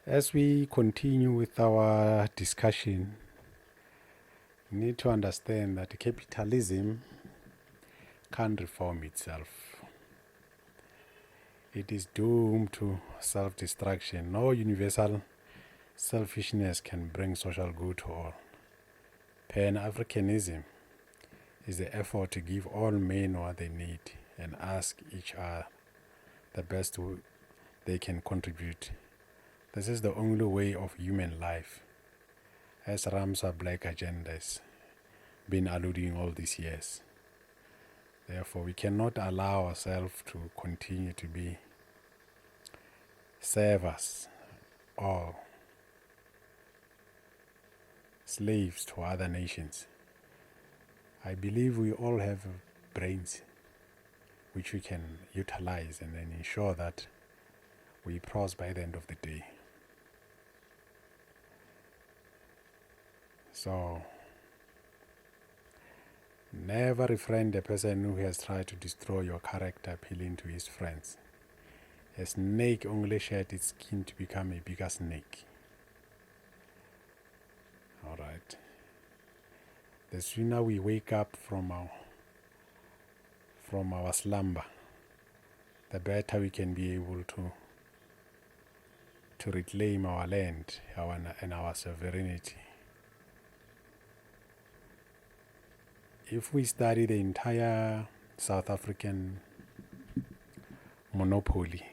As we continue with our discussion, we need to understand that capitalism can't reform itself. It is doomed to self-destruction. No universal selfishness can bring social good to all. Pan-Africanism is the effort to give all men what they need and ask each other the best they can contribute. This is the only way of human life, as Ramsar Black agenda has been alluding all these years. Therefore, we cannot allow ourselves to continue to be servers or slaves to other nations. I believe we all have brains which we can utilize and then ensure that we prosper by the end of the day. So, never befriend a person who has tried to destroy your character appealing to his friends. A snake only shed its skin to become a bigger snake. Alright. The sooner we wake up from our slumber, the better we can be able to reclaim our land and our sovereignty. If we study the entire South African monopoly,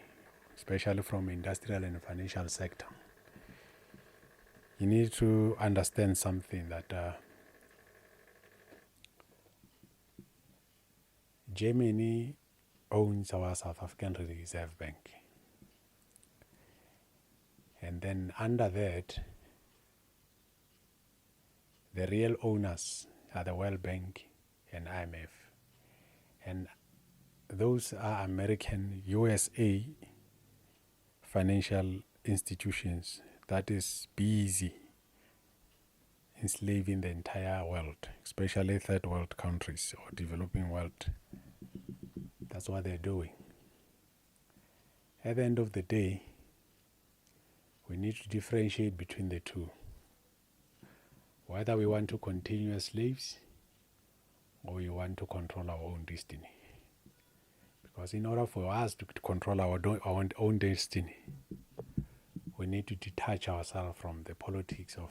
especially from industrial and financial sector, you need to understand something that Germany owns our South African Reserve Bank. And then under that, the real owners are the World Bank and IMF. And those are American, USA financial institutions that is busy enslaving the entire world, especially third world countries or developing world. That's what they're doing. At the end of the day, we need to differentiate between the two. Whether we want to continue as slaves or we want to control our own destiny. Because in order for us to control our own destiny, we need to detach ourselves from the politics of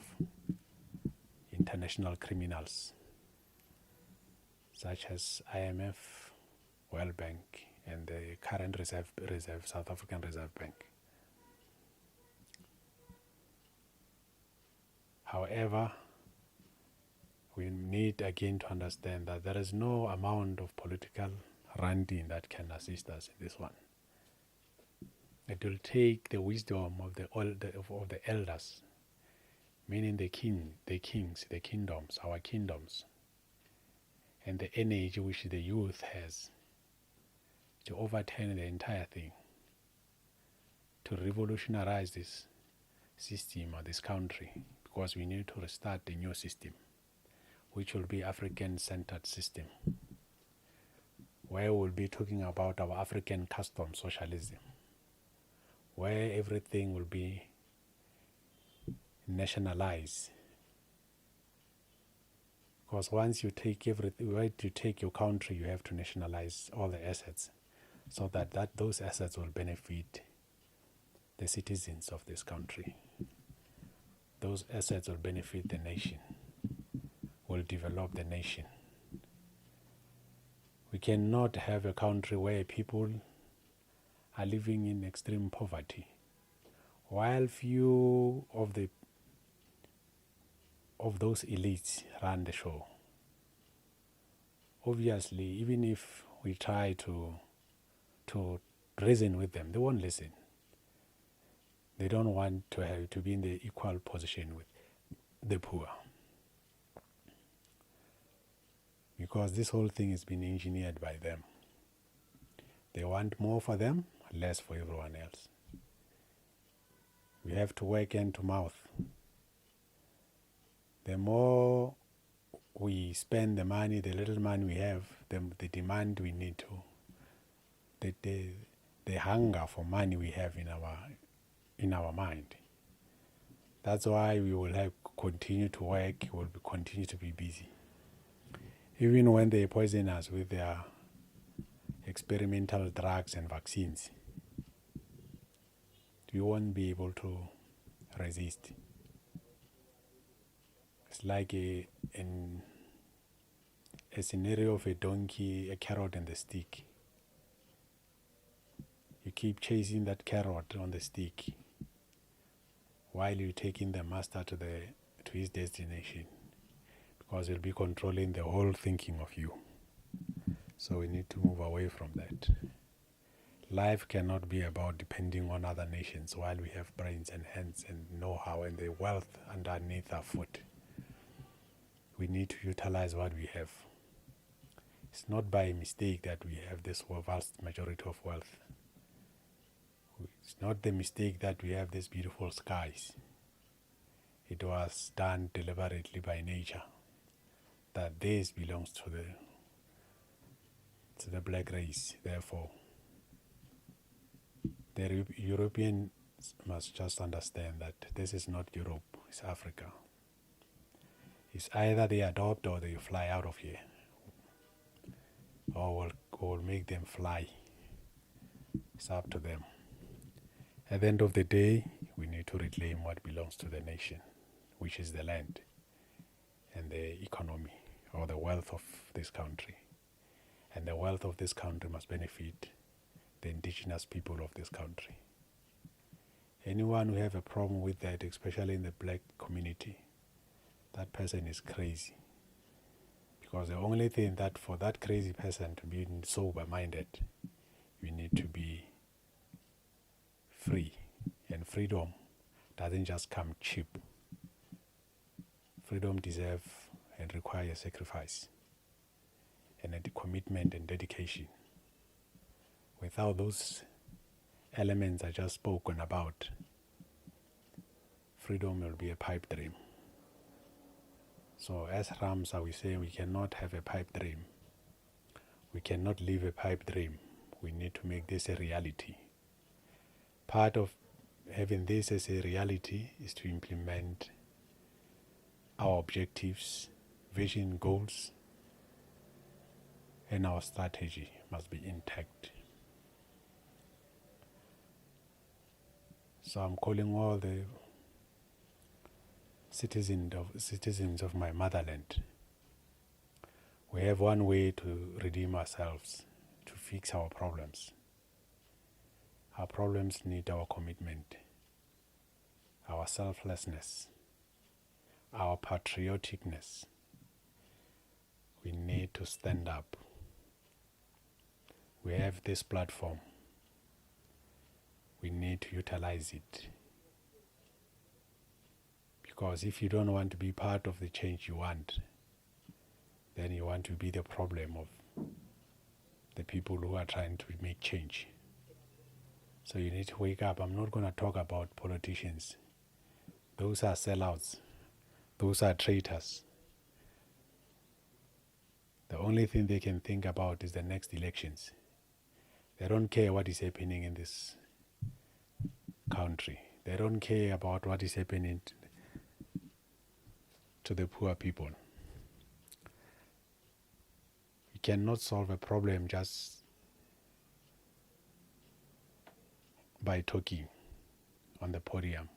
international criminals such as IMF, World Bank, and the current South African Reserve Bank. However, we need again to understand that there is no amount of political ranting that can assist us in this one. It will take the wisdom of the elders, meaning the kings, the kingdoms, our kingdoms, and the energy which the youth has to overturn the entire thing, to revolutionize this system or this country, because we need to restart the new system, which will be African-centered system, where we'll be talking about our African custom socialism, where everything will be nationalized. Because once you take your country, you have to nationalize all the assets, so that those assets will benefit the citizens of this country. Those assets will benefit the nation, will develop the nation. We cannot have a country where people are living in extreme poverty, while few of those elites run the show. Obviously, even if we try to reason with them, they won't listen. They don't want to be in the equal position with the poor. Because this whole thing has been engineered by them. They want more for them, less for everyone else. We have to work hand to mouth. The more we spend the money, the little money we have, the demand we need to, the hunger for money we have in our mind. That's why we will have continue to work, we will continue to be busy. Even when they poison us with their experimental drugs and vaccines, we won't be able to resist. It's like a scenario of a donkey, a carrot and the stick. You keep chasing that carrot on the stick while you're taking the master to his destination, because he'll be controlling the whole thinking of you. So we need to move away from that. Life cannot be about depending on other nations while we have brains and hands and know-how and the wealth underneath our foot. We need to utilize what we have. It's not by mistake that we have this vast majority of wealth. It's not the mistake that we have these beautiful skies. It was done deliberately by nature, that this belongs to the black race. Therefore, the Europeans must just understand that this is not Europe, it's Africa. It's either they adopt or they fly out of here, or we'll make them fly. It's up to them. At the end of the day, we need to reclaim what belongs to the nation, which is the land and the economy, or the wealth of this country. And the wealth of this country must benefit the indigenous people of this country. Anyone who have a problem with that, especially in the black community, that person is crazy. Because the only thing that for that crazy person to be sober-minded, you need to be free. And freedom doesn't just come cheap. Freedom deserves and requires sacrifice and a commitment and dedication. Without those elements I just spoken about, freedom will be a pipe dream. So as Ramsa, we say we cannot have a pipe dream. We cannot live a pipe dream. We need to make this a reality. Part of having this as a reality is to implement our objectives, vision, goals, and our strategy must be intact. So I'm calling all the citizens of my motherland. We have one way to redeem ourselves, to fix our problems. Our problems need our commitment, our selflessness, our patrioticness. We need to stand up. We have this platform. We need to utilize it. Because if you don't want to be part of the change you want, then you want to be the problem of the people who are trying to make change. So you need to wake up. I'm not going to talk about politicians. Those are sellouts. Those are traitors. The only thing they can think about is the next elections. They don't care what is happening in this country. They don't care about what is happening to the poor people. You cannot solve a problem just by talking on the podium,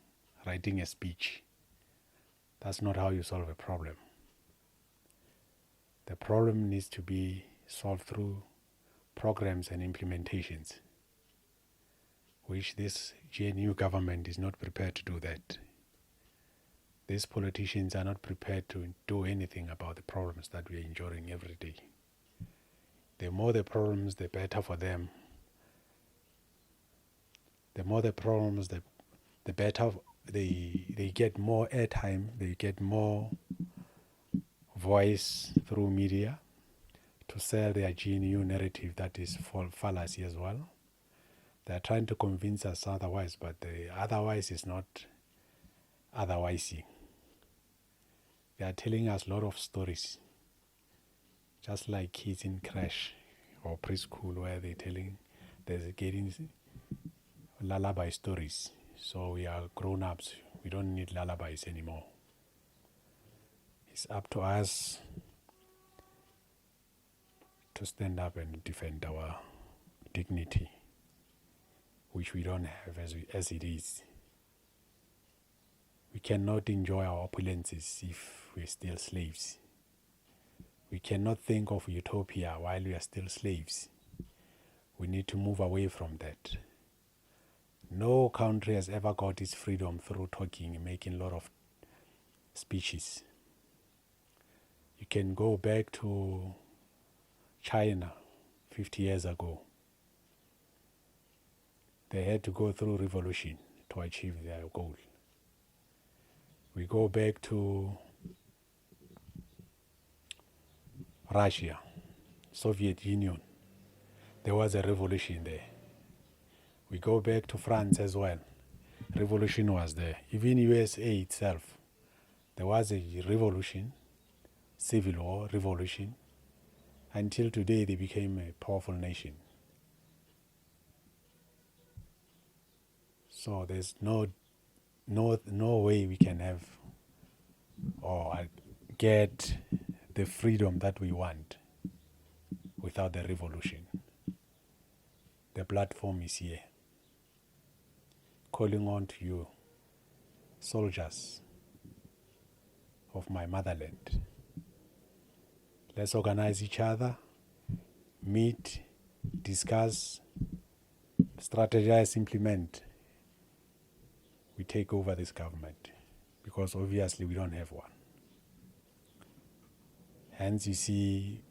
writing a speech. That's not how you solve a problem. The problem needs to be solved through programs and implementations, which this GNU government is not prepared to do that. These politicians are not prepared to do anything about the problems that we are enduring every day. The more the problems, the better for them. The more the problems, the better they get more airtime, they get more voice through media to sell their GNU narrative that is fallacy as well. They are trying to convince us otherwise, but the otherwise is not otherwising. They are telling us a lot of stories, just like kids in crash or preschool where they're getting lullaby stories. So we are grown-ups, We don't need lullabies anymore. It's up to us to stand up and defend our dignity, which we don't have as it is. We cannot enjoy our opulences if we're still slaves. We cannot think of utopia while we are still slaves. We need to move away from that. No country has ever got its freedom through talking and making a lot of speeches. You can go back to China 50 years ago. They had to go through revolution to achieve their goal. We go back to Russia, Soviet Union. There was a revolution there. We go back to France as well. Revolution was there. Even USA itself, there was a revolution, civil war, revolution. Until today, they became a powerful nation. So there's no way we can have or get the freedom that we want without the revolution. The platform is here, calling on to you, soldiers of my motherland. Let's organize each other, meet, discuss, strategize, implement. We take over this government, because obviously we don't have one. Hence you see,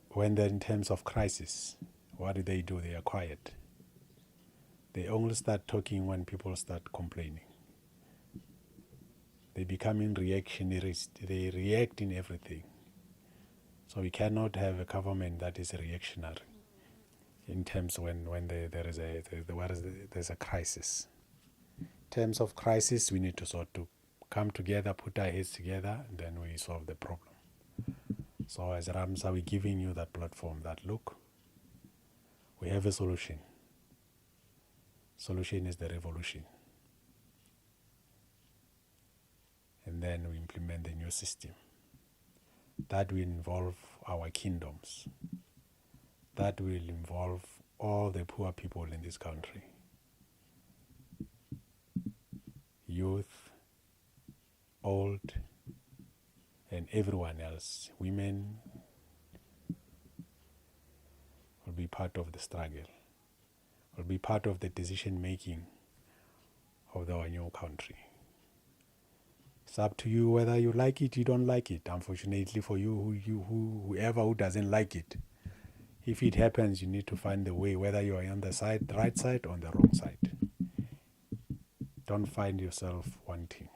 when they're in terms of crisis, what do? They are quiet. They only start talking when people start complaining. They becoming reactionaries. They react in everything. So we cannot have a government that is reactionary in terms when there's a crisis. In terms of crisis, we need to sort to come together, put our heads together, and then we solve the problem. So as Ramsa, we're giving you that platform that, look, we have a solution. Solution is the revolution. And then we implement the new system. That will involve our kingdoms. That will involve all the poor people in this country. Youth, old, and everyone else. Women will be part of the struggle, will be part of the decision making of our new country. It's up to you whether you like it, you don't like it. Unfortunately for you, whoever who doesn't like it, if it happens, you need to find the way, whether you are on the right side or on the wrong side. Don't find yourself wanting,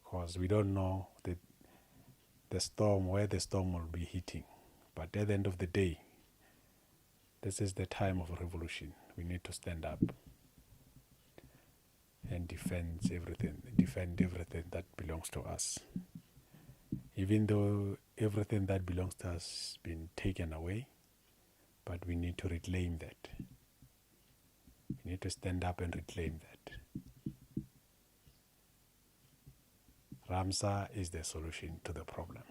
because we don't know the storm, where the storm will be hitting. But at the end of the day, this is the time of revolution. We need to stand up and defend everything that belongs to us. Even though everything that belongs to us has been taken away, but we need to reclaim that. We need to stand up and reclaim that. Ramsa is the solution to the problem.